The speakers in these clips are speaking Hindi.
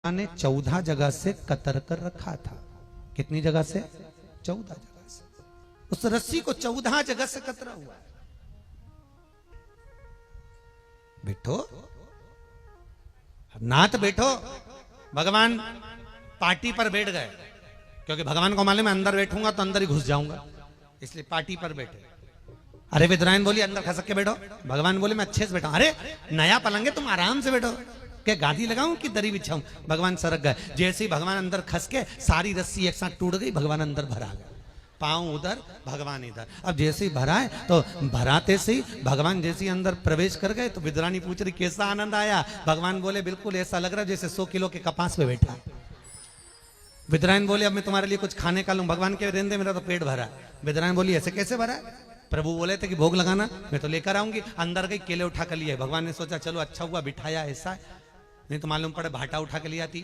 ने 14 जगह से कतर कर रखा था। कितनी जगह से? 14 जगह से। उस रस्सी को 14 जगह से कतरा हुआ है। बैठो नाथ, बैठो। भगवान पार्टी पर बैठ गए, क्योंकि भगवान को मालूम है अंदर बैठूंगा तो अंदर ही घुस जाऊंगा, इसलिए पार्टी पर बैठे। अरे विद्रायन बोली अंदर खसक के बैठो। भगवान बोले मैं अच्छे से बैठा। अरे नया पलंग है, तुम आराम से बैठो। क्या गादी लगाऊं कि दरी बिछाऊं? भगवान सरक गए। जैसे ही भगवान अंदर खस के सारी रस्सी एक साथ टूट गई, भगवान अंदर भरा गए। पांव उधर, भगवान इधर। अब जैसे ही भराए तो भराते से ही भगवान जैसे ही अंदर प्रवेश कर गए तो विद्रानी पूछ रही कैसा आनंद आया? भगवान बोले बिल्कुल ऐसा लग रहा है जैसे 100 किलो के कपास पे बैठा। विद्रायन बोले अब मैं तुम्हारे लिए कुछ खाने का लूं। भगवान के रेंदे मेरा तो पेट भरा। विद्रायन बोली ऐसे कैसे भरा? प्रभु बोले थे कि भोग लगाना, मैं तो लेकर आऊंगी। अंदर गई, केले उठा कर लिए। भगवान ने सोचा चलो अच्छा हुआ बिठाया, ऐसा नहीं तो मालूम पड़े भाटा उठा के ले आती।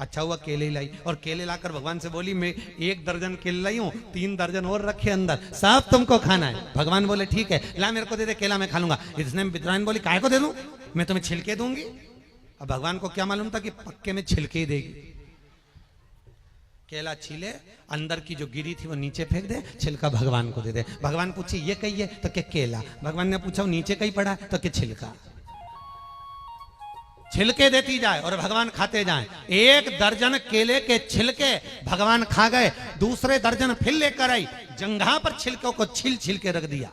अच्छा हुआ केले लाई, और केले लाकर भगवान से बोली मैं 1 दर्जन केले लाई हूं, 3 दर्जन और रखे अंदर, सब तुमको खाना है। भगवान बोले ठीक है, ला मेरे को दे दे, केला मैं खा लूंगा। इसने विद्रायन बोली काय को दे दूं, मैं तुम्हें छिलके दूंगी। अब भगवान को क्या मालूम था कि पक्के में छिलके ही देगी। केला छीले, अंदर की जो गिरी थी वो नीचे फेंक दे, छिलका भगवान को दे दे। भगवान पूछे ये कही है तो क्या केला? भगवान ने पूछा नीचे कहीं पड़ा तो क्या छिलका? छिलके देती जाए और भगवान खाते जाएं। 1 दर्जन केले के छिलके भगवान खा गए। दूसरे दर्जन फिर लेकर आई, जंघा पर छिलकों को छील छील के रख दिया।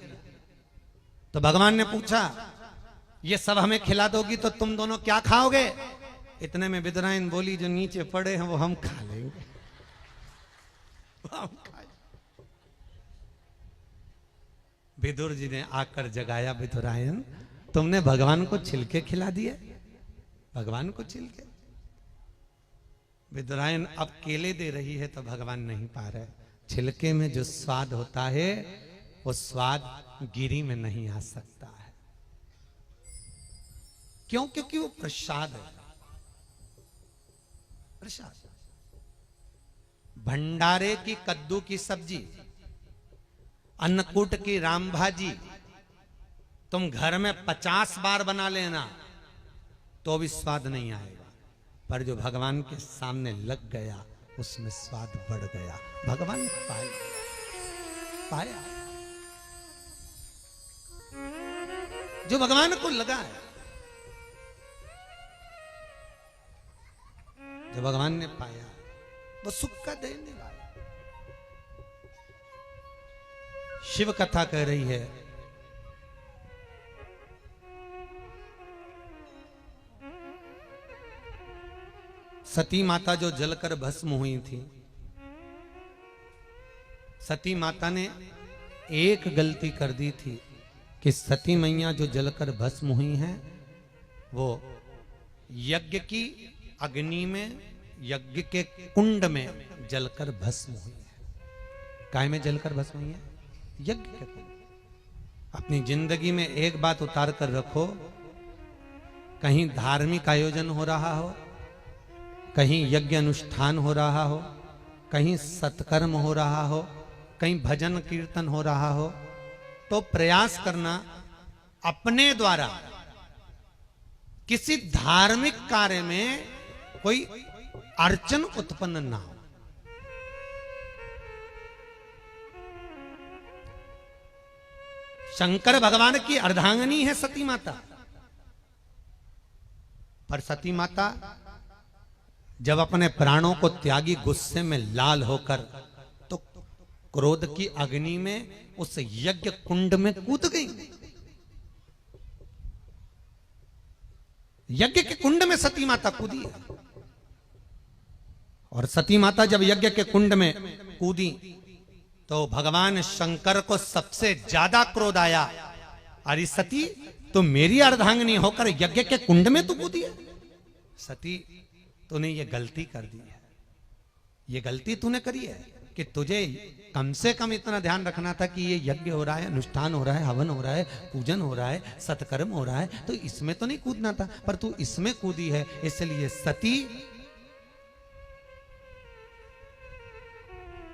तो भगवान ने पूछा ये सब हमें खिला दोगी तो तुम दोनों क्या खाओगे? इतने में विद्रायन बोली जो नीचे पड़े हैं वो हम खा लेंगे। विदुर जी ने आकर जगाया, विदुरायन तुमने भगवान को छिलके खिला दिए, भगवान को छिलके। विदुरायन अब केले दे रही है तो भगवान नहीं पा रहे। छिलके में जो स्वाद होता है वो स्वाद गिरी में नहीं आ सकता है। क्यों? क्योंकि वो प्रसाद है, प्रसाद। भंडारे की कद्दू की सब्जी, अन्नकूट की राम भाजी तुम घर में 50 बार बना लेना तो भी स्वाद नहीं आएगा, पर जो भगवान के सामने लग गया उसमें स्वाद बढ़ गया। भगवान पाया, पाया जो भगवान को लगा है, जो भगवान ने पाया वो सुख का देने वाला। शिव कथा कह रही है सती माता जो जलकर भस्म हुई थी, सती माता ने एक गलती कर दी थी कि सती मैया जो जलकर भस्म हुई हैं वो यज्ञ की अग्नि में, यज्ञ के कुंड में जलकर भस्म हुई है। काय में जलकर भस्म हुई है? यज्ञ के कुंड। अपनी जिंदगी में एक बात उतार कर रखो, कहीं धार्मिक आयोजन हो रहा हो, कहीं यज्ञ अनुष्ठान हो रहा हो, कहीं सत्कर्म हो रहा हो, कहीं भजन कीर्तन हो रहा हो, तो प्रयास करना अपने द्वारा किसी धार्मिक कार्य में कोई अर्चन उत्पन्न ना हो। शंकर भगवान की अर्धांगिनी है सती माता, पर सती माता जब अपने प्राणों को त्यागी गुस्से में लाल होकर तो क्रोध की अग्नि में उस यज्ञ कुंड में कूद गई। यज्ञ के कुंड में सती माता कूदी है। और सती माता जब यज्ञ के कुंड में कूदी तो भगवान शंकर को सबसे ज्यादा क्रोध आया। अरे सती तो मेरी अर्धांगिनी होकर यज्ञ के कुंड में तू कूदी है? सती तूने ये गलती कर दी है, ये गलती तूने करी है कि तुझे कम से कम इतना ध्यान रखना था कि ये यज्ञ हो रहा है, अनुष्ठान हो रहा है, हवन हो रहा है, पूजन हो रहा है, सत्कर्म हो रहा है, तो इसमें तो नहीं कूदना था, पर तू इसमें कूदी है। इसलिए सती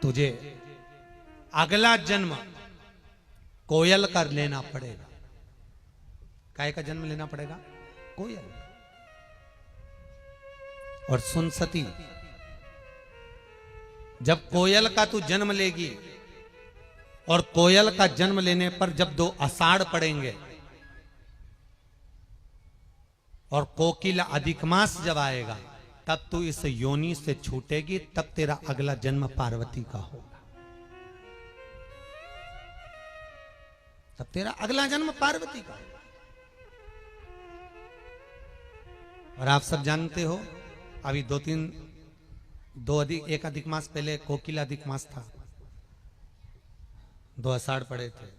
तुझे अगला जन्म कोयल का लेना पड़ेगा। काय का जन्म लेना पड़ेगा? कोयल। और सुन सती, जब कोयल का तू जन्म लेगी और कोयल का जन्म लेने पर जब 2 आषाढ़ पड़ेंगे और कोकिला अधिक मास जब आएगा, तब तू इस योनि से छूटेगी, तब तेरा अगला जन्म पार्वती का होगा। तब तेरा अगला जन्म पार्वती का होगा। और आप सब जानते हो, अभी 1 अधिक मास पहले कोकिला अधिक मास था, 2 आषाढ़ पड़े थे।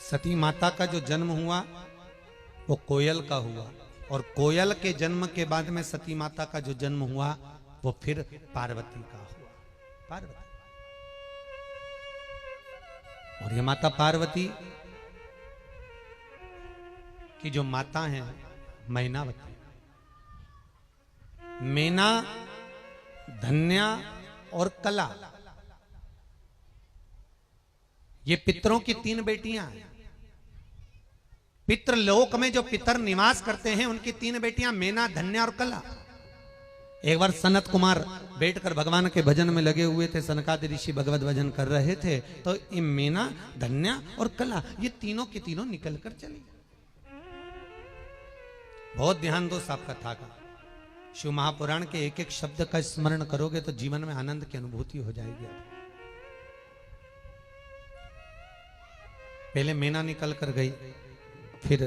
सती माता का जो जन्म हुआ वो कोयल का हुआ, और कोयल के जन्म के बाद में सती माता का जो जन्म हुआ वो फिर पार्वती का हुआ। पार्वती, और ये माता पार्वती की जो माता है मैनावती, मैना, धन्या और कला, ये पितरों की 3 बेटियां हैं। पितृलोक में जो पितर निवास करते हैं उनकी 3 बेटियां मैना, धन्या और कला। एक बार सनत कुमार बैठकर भगवान के भजन में लगे हुए थे, सनकादि ऋषि भगवत भजन कर रहे थे, तो ये मैना, धन्या और कला, ये तीनों की तीनों निकल कर चली। बहुत ध्यान दो साहब कथा का। शिव महापुराण के एक एक शब्द का स्मरण करोगे तो जीवन में आनंद की अनुभूति हो जाएगी। पहले मैना निकल कर गई, फिर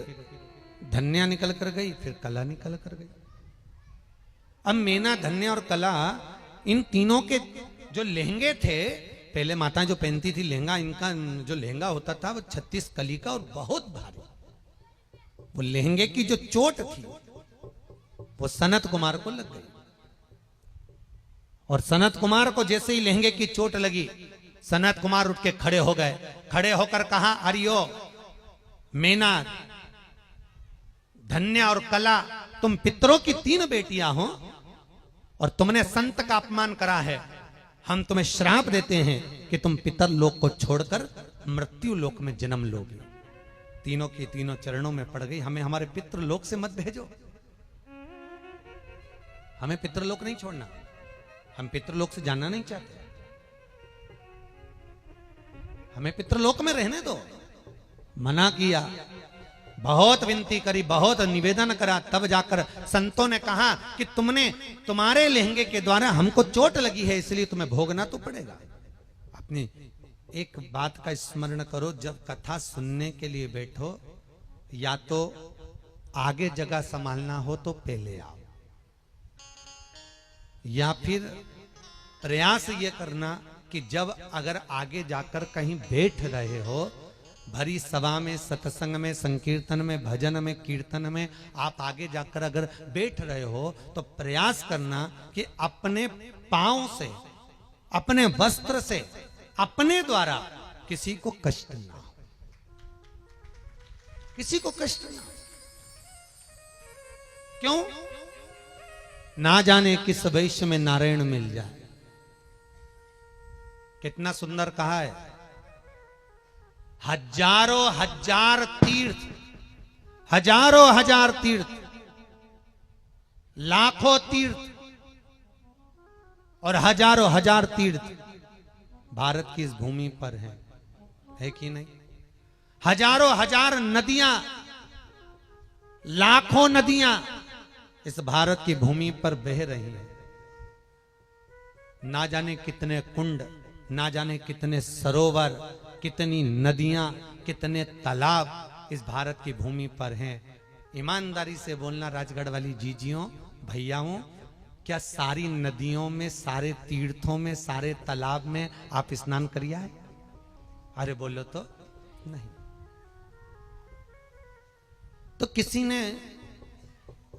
धन्या निकल कर गई, फिर कला निकल कर गई। अब मैना, धन्या और कला, इन तीनों के जो लहंगे थे, पहले माता जो पहनती थी लहंगा, इनका जो लहंगा होता था वो 36 कली का और बहुत भारी। वो लहंगे की जो चोट थी वो सनत कुमार को लग गई, और सनत कुमार को जैसे ही लहंगे की चोट लगी, सनत कुमार उठ के खड़े हो गए। खड़े होकर कहा, अरियो मैना, धन्या और कला, तुम पितरों की 3 बेटियां हो और तुमने संत का अपमान करा है। हम तुम्हें श्राप देते हैं कि तुम पितर लोक को छोड़कर मृत्यु लोक में जन्म लोगे। तीनों की तीनों चरणों में पड़ गई, हमें हमारे पितृलोक से मत भेजो। हमें पितृलोक नहीं छोड़ना, हम पितृलोक से जाना नहीं चाहते, हमें पितृलोक में रहने दो। मना किया, बहुत विनती करी, बहुत निवेदन करा, तब जाकर संतों ने कहा कि तुम्हारे लहंगे के द्वारा हमको चोट लगी है, इसलिए तुम्हें भोगना तो पड़ेगा। अपनी एक बात का स्मरण करो, जब कथा सुनने के लिए बैठो, या तो आगे जगह संभालना हो तो पहले आओ, या फिर प्रयास ये करना कि जब अगर आगे जाकर कहीं बैठ रहे हो, भरी सभा में, सत्संग में, संकीर्तन में, भजन में, कीर्तन में आप आगे जाकर अगर बैठ रहे हो तो प्रयास करना कि अपने पांव से, अपने वस्त्र से, अपने द्वारा किसी को कष्ट ना हो, किसी को कष्ट ना हो। क्यों? ना जाने किस वैश्य में नारायण मिल जाए। कितना सुंदर कहा है, हजारों हजार तीर्थ, हजारों हजार तीर्थ, लाखों तीर्थ और हजारों हजार तीर्थ भारत की इस भूमि पर है कि नहीं? हजारों हजार नदियां, लाखों नदियां इस भारत की भूमि पर बह रही हैं। ना जाने कितने कुंड, ना जाने कितने सरोवर, कितनी नदियां, कितने तालाब इस भारत की भूमि पर हैं। ईमानदारी से बोलना राजगढ़ वाली जीजियों, भैयाओं, क्या सारी नदियों में, सारे तीर्थों में, सारे तालाब में आप स्नान करिया है? अरे बोलो तो नहीं। तो किसी ने